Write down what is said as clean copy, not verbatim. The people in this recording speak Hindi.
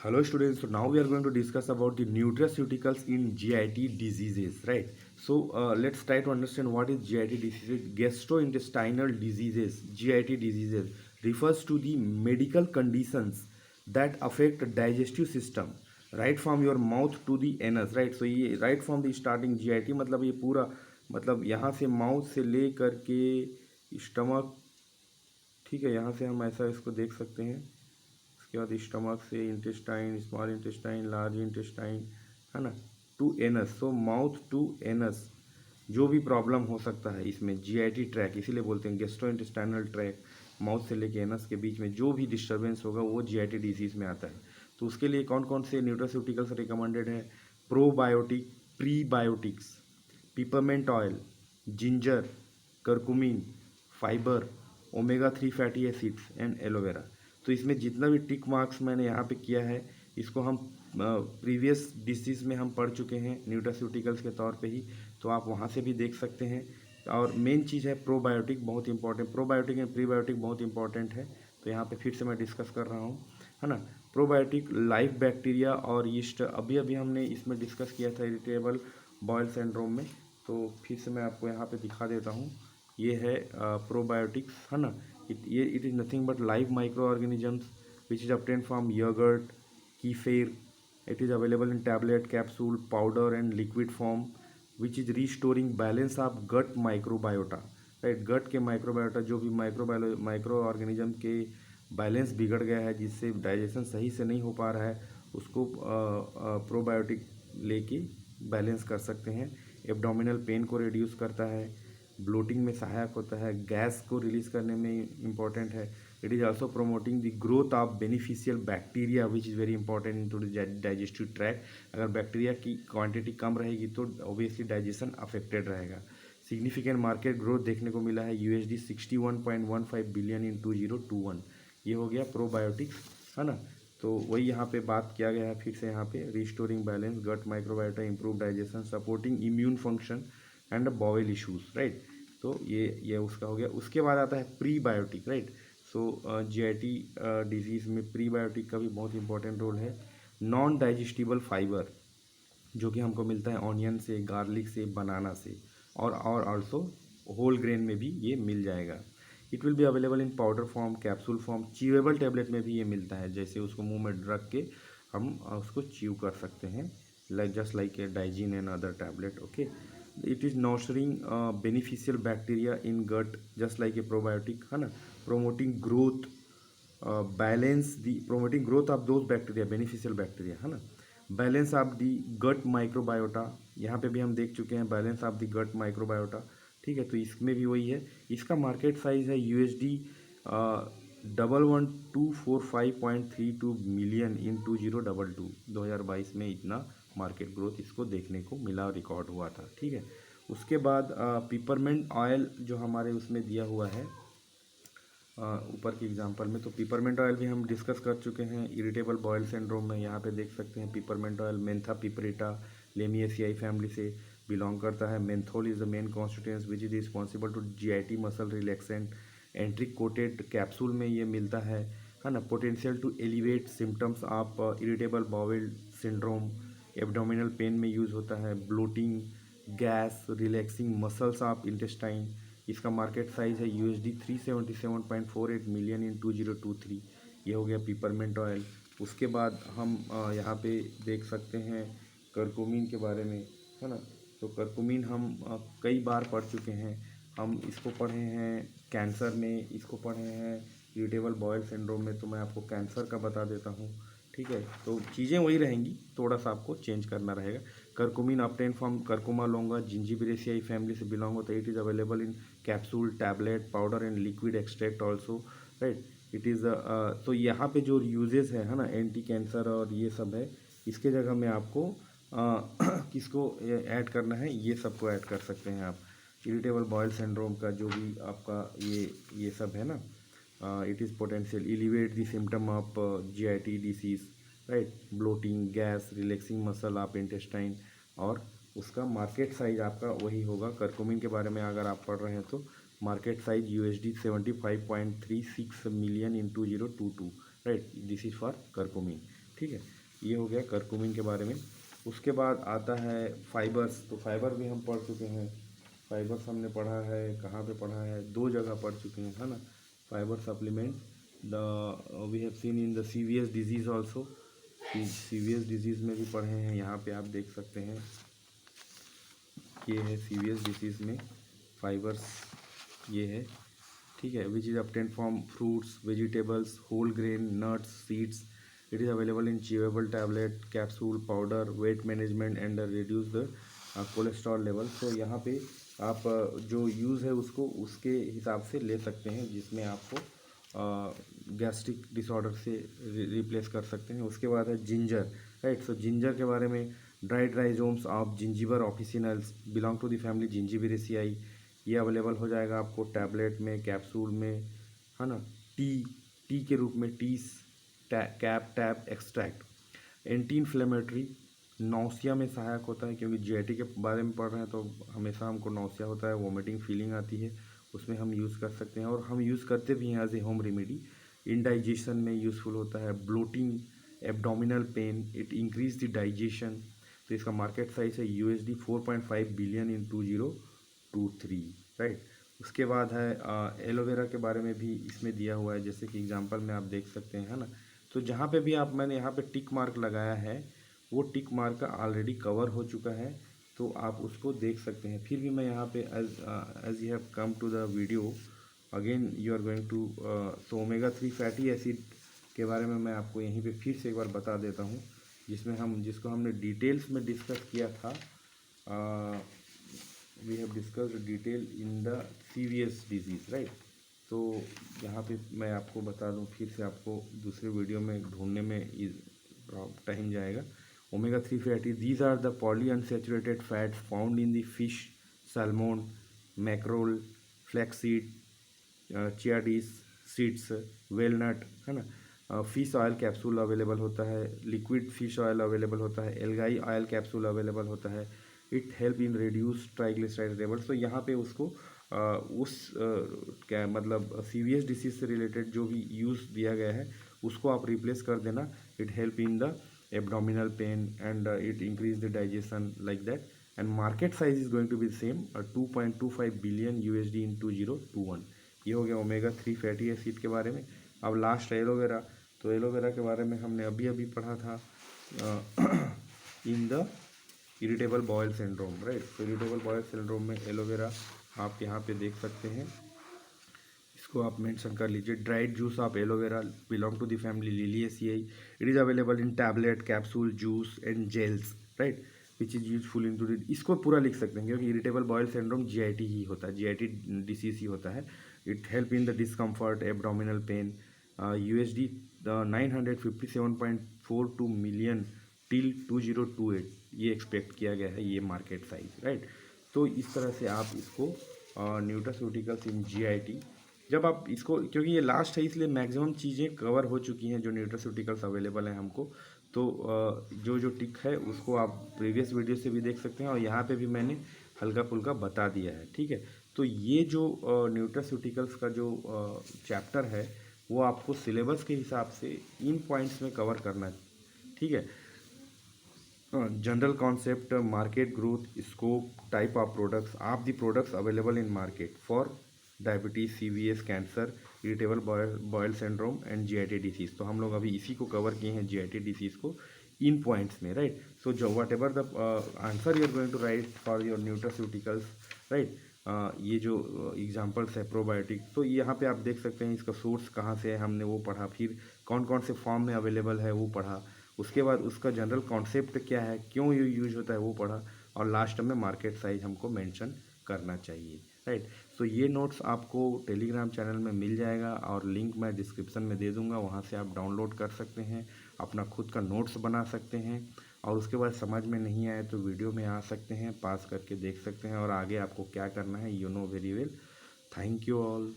Hello students, so now we are going to discuss about the nutraceuticals in GIT diseases, right? So let's try to understand what is GIT diseases. Gastrointestinal diseases, GIT diseases refers to the medical conditions that affect digestive system, right from your mouth to the anus, right? So ये right from the starting GIT मतलब ये पूरा मतलब यहाँ से माउथ से ले करके स्टमक, ठीक है, यहाँ से हम ऐसा इसको देख सकते हैं। उसके बाद स्टमक से intestine, small intestine, large intestine, है ना, to anus. So mouth to anus जो भी प्रॉब्लम हो सकता है इसमें जीआईटी ट्रैक, इसीलिए बोलते हैं गेस्ट्रो इंटेस्टाइनल ट्रैक, माउथ से लेके एनस के बीच में जो भी डिस्टर्बेंस होगा वो जीआईटी डिजीज़ में आता है। तो उसके लिए कौन कौन से न्यूट्रास्यूटिकल्स रिकमेंडेड है? Probiotic, prebiotics, peppermint oil, ginger, curcumin, fibre, omega 3 fatty acids and aloe vera. तो इसमें जितना भी टिक मार्क्स मैंने यहाँ पे किया है इसको हम प्रीवियस डिसीज़ में हम पढ़ चुके हैं न्यूट्रास्यूटिकल्स के तौर पे ही, तो आप वहाँ से भी देख सकते हैं। और मेन चीज़ है प्रोबायोटिक, बहुत इंपॉर्टेंट, प्रोबायोटिक एंड प्रीबायोटिक बहुत इंपॉर्टेंट है। तो यहाँ पे फिर से मैं डिस्कस कर रहा हूँ, है ना। प्रोबायोटिक लाइफ बैक्टीरिया और यीस्ट, अभी अभी हमने इसमें डिस्कस किया था इरिटेबल बॉयल सिंड्रोम में। तो फिर से मैं आपको यहाँ पे दिखा देता हूँ। ये है प्रोबायोटिक्स, है ना। It is nothing but live micro organisms which is obtained from yogurt, kefir. It is available in tablet, capsule, powder and liquid form, which is restoring balance of gut microbiota, right. Gut के माइक्रोबायोटा, जो भी माइक्रो ऑर्गेनिज्म के बैलेंस बिगड़ गया है, जिससे डाइजेशन सही से नहीं हो पा रहा है, उसको प्रोबायोटिक लेके बैलेंस कर सकते हैं। एब्डोमिनल पेन को रिड्यूस करता है, ब्लोटिंग में सहायक होता है, गैस को रिलीज करने में इम्पॉर्टेंट है। It is also promoting the growth of beneficial bacteria which is very important into the digestive tract. अगर बैक्टीरिया की क्वांटिटी कम रहेगी तो ऑब्वियसली डाइजेशन अफेक्टेड रहेगा। सिग्निफिकेंट मार्केट ग्रोथ देखने को मिला है, USD 61.15 बिलियन इन 2021। ये हो गया प्रोबायोटिक्स, है ना। तो वही यहाँ पे बात किया गया है फिर से यहाँ पे, restoring balance gut microbiota, improve digestion, supporting immune function and bowel issues, right. तो ये उसका हो गया। उसके बाद आता है prebiotic, right. So GIT disease में प्रीबायोटिक का भी बहुत इंपॉर्टेंट रोल है। नॉन डाइजेस्टिबल फाइबर जो कि हमको मिलता है ऑनियन से, गार्लिक से, बनाना से, और ऑल्सो होल ग्रेन में भी ये मिल जाएगा। It will be available in powder form, capsule form, chewable tablet में भी ये मिलता है, जैसे उसको मुंह में रख के हम उसको च्यू कर सकते हैं, just like a Digene and other tablet, okay. It is nurturing beneficial bacteria in gut just like a probiotic, है ना। Promoting growth, balance the promoting growth of those bacteria, beneficial bacteria, है ना। Balance of the gut microbiota, यहाँ पे भी हम देख चुके हैं balance of the gut microbiota, ठीक है। तो इसमें भी वही है। इसका मार्केट साइज है USD 11,245.32 मिलियन इन 2022 में इतना मार्केट ग्रोथ इसको देखने को मिला, रिकॉर्ड हुआ था, ठीक है। उसके बाद पिपरमेंट ऑयल जो हमारे उसमें दिया हुआ है ऊपर की एग्जांपल में, तो पिपरमेंट ऑयल भी हम डिस्कस कर चुके हैं इरिटेबल बॉयल सिंड्रोम में। यहाँ पे देख सकते हैं peppermint oil mentha piperita lamiaceae family से बिलोंग करता है। Menthol is the main constituents which is responsible to GIT muscle relaxant. Enteric coated capsule में ये मिलता है ना। Potential to elevate symptoms of irritable bowel syndrome, abdominal pain में यूज़ होता है, bloating, gas, relaxing muscles of intestine. इसका मार्केट साइज है USD 377.48 मिलियन इन 2023। ये हो गया पिपरमेंट ऑयल। उसके बाद हम यहाँ पे देख सकते हैं करकुमिन के बारे में, है ना। तो करकुमिन हम कई बार पढ़ चुके हैं। हम इसको पढ़े हैं कैंसर में, इसको पढ़े हैं इरिटेबल बॉयल सिंड्रोम में, तो मैं आपको कैंसर का बता देता हूँ, ठीक है। तो चीज़ें वही रहेंगी, थोड़ा सा आपको चेंज करना रहेगा। Curcumin obtain from curcuma longa zingiberaceae family से बिलोंग होता है। It is available in capsule, tablet, powder and liquid extract also, right. It is तो यहाँ पे जो यूजेस है ना, एंटी कैंसर और ये सब है, इसके जगह में आपको किसको ऐड करना है, ये सबको ऐड कर सकते हैं आप। इरिटेबल बॉयल सिंड्रोम का जो भी आपका ये सब है ना, it is potential elevate the symptom of GIT disease, राइट। Bloating, gas, relaxing muscle of intestine. और उसका मार्केट साइज आपका वही होगा। करकुमिन के बारे में अगर आप पढ़ रहे हैं तो market size USD 75.36 million in 2022, right. This is for curcumin, ठीक है, ये हो गया करक्यूमिन के बारे में। उसके बाद आता है फाइबर्स, तो फाइबर भी हम पढ़ चुके हैं। फाइबर्स हमने पढ़ा है, कहाँ पे पढ़ा है, 2 जगह पढ़ चुके हैं, है ना। Fibre supplement the we have seen in the सीवियस डिजीज़ ऑल्सो, सीवियस डिजीज़ में भी पढ़े हैं। यहाँ पे आप देख सकते हैं, ये है सीवियस डिजीज़ में फाइबर्स, ये है, ठीक है। Which is obtained from fruits, vegetables, whole grain, nuts, seeds. It is available in chewable tablet, capsule, powder, weight management and reduce the cholesterol level. तो यहाँ पे आप जो यूज़ है उसको उसके हिसाब से ले सकते हैं, जिसमें आपको गैस्ट्रिक डिसऑर्डर से रिप्लेस कर सकते हैं। उसके बाद है जिंजर, राइट। सो जिंजर के बारे में, dried rhizomes of zingiber officinalis belong to the family zingiberaceae. ये अवेलेबल हो जाएगा आपको टैबलेट में, कैप्सूल में, है ना। टी के रूप में, टीस, cap, tap extract. Anti inflammatory, nausea में सहायक होता है, क्योंकि जीआईटी के बारे में पढ़ रहे हैं तो हमेशा हमको नौसिया होता है, वोमिटिंग फीलिंग आती है, उसमें हम यूज़ कर सकते हैं, और हम यूज़ करते भी हैं as a home remedy. Indigestion में यूज़फुल होता है, bloating, abdominal pain, it increase the digestion. तो इसका मार्केट साइज है USD 4.5 बिलियन इन 2023, राइट। उसके बाद है एलोवेरा के बारे में भी इसमें दिया हुआ है, जैसे कि एग्जांपल में आप देख सकते हैं, है ना। तो जहाँ पे भी आप, मैंने यहाँ पे टिक मार्क लगाया है, वो टिक मार्क का ऑलरेडी कवर हो चुका है, तो आप उसको देख सकते हैं। फिर भी मैं यहाँ पे as you have come to the video again you are going to, तो ओमेगा 3 फैटी एसिड के बारे में मैं आपको यहीं पे फिर से एक बार बता देता हूँ, जिसको हमने डिटेल्स में डिस्कस किया था। We have discussed detail in the सीवियस डिजीज़, राइट। तो यहाँ पे मैं आपको बता दूँ, फिर से आपको दूसरे वीडियो में ढूंढने में टाइम जाएगा। Omega 3 fatty, these are the poly unsaturated fats found in the fish, salmon, mackerel, flaxseed, chia seeds seeds, walnut, है ना। फिश ऑयल कैप्सूल अवेलेबल होता है, लिक्विड फिश ऑयल अवेलेबल होता है, एल्गाई ऑयल कैप्सूल अवेलेबल होता है। It help in reduce triglyceride levels. तो यहाँ पे उसको क्या मतलब सीवियस डिसीज से रिलेटेड जो भी यूज़ दिया गया है उसको आप रिप्लेस कर देना। It help in the abdominal pain and it increase the digestion like that, and market size is going to be same 2.25 billion USD in 2021। ये हो गया ओमेगा 3 फैटी एसिड के बारे में। अब लास्ट एलोवेरा, तो एलोवेरा के बारे में हमने अभी अभी पढ़ा था in the irritable bowel syndrome, right. तो इरिटेबल बॉयल सिंड्रोम में एलोवेरा आप यहाँ पे देख सकते हैं, इसको आप मेंशन कर लीजिए। Dried juice of aloe vera belong to the family liliaceae. It is available in tablet, capsule, juice and gels, right, which is useful in to. इसको पूरा लिख सकते हैं, क्योंकि इरिटेबल बॉयल सिंड्रोम GIT ही होता है, GIT डिसीज ही होता है। It help in the discomfort, abdominal pain. USD 957.42 million till 2028 ये एक्सपेक्ट किया गया है, ये मार्केट साइज, राइट। तो इस तरह से आप इसको न्यूट्रास्यूटिकल्स इन GIT, जब आप इसको, क्योंकि ये लास्ट है इसलिए मैक्सिमम चीज़ें कवर हो चुकी हैं जो न्यूट्रास्यूटिकल्स अवेलेबल हैं हमको। तो जो जो टिक है उसको आप प्रीवियस वीडियो से भी देख सकते हैं, और यहाँ पे भी मैंने हल्का फुल्का बता दिया है, ठीक है। तो ये जो न्यूट्रास्यूटिकल्स का जो चैप्टर है वो आपको सिलेबस के हिसाब से इन पॉइंट्स में कवर करना है, ठीक है। General concept, market growth, scope, type of products, of the products available in market for diabetes, CVS, cancer, irritable bowel syndrome and GIT disease. तो हम लोग अभी इसी को कवर किए हैं, GIT डिसीज़ को इन पॉइंट्स में, राइट। सो जो whatever the answer you are going to write for your nutraceuticals, right. ये जो एग्जांपल्स है प्रोबायोटिक, तो यहाँ पे आप देख सकते हैं इसका सोर्स कहाँ से है, हमने वो पढ़ा। फिर कौन कौन से फॉर्म में अवेलेबल है वो पढ़ा। उसके बाद उसका जनरल कॉन्सेप्ट क्या है, क्यों ये यूज होता है वो पढ़ा, और लास्ट में मार्केट साइज हमको मेंशन करना चाहिए, राइट। तो ये नोट्स आपको टेलीग्राम चैनल में मिल जाएगा, और लिंक मैं डिस्क्रिप्शन में दे दूंगा, वहाँ से आप डाउनलोड कर सकते हैं, अपना खुद का नोट्स बना सकते हैं, और उसके बाद समझ में नहीं आए तो वीडियो में आ सकते हैं, पास करके देख सकते हैं, और आगे आपको क्या करना है you know very well. Thank you all.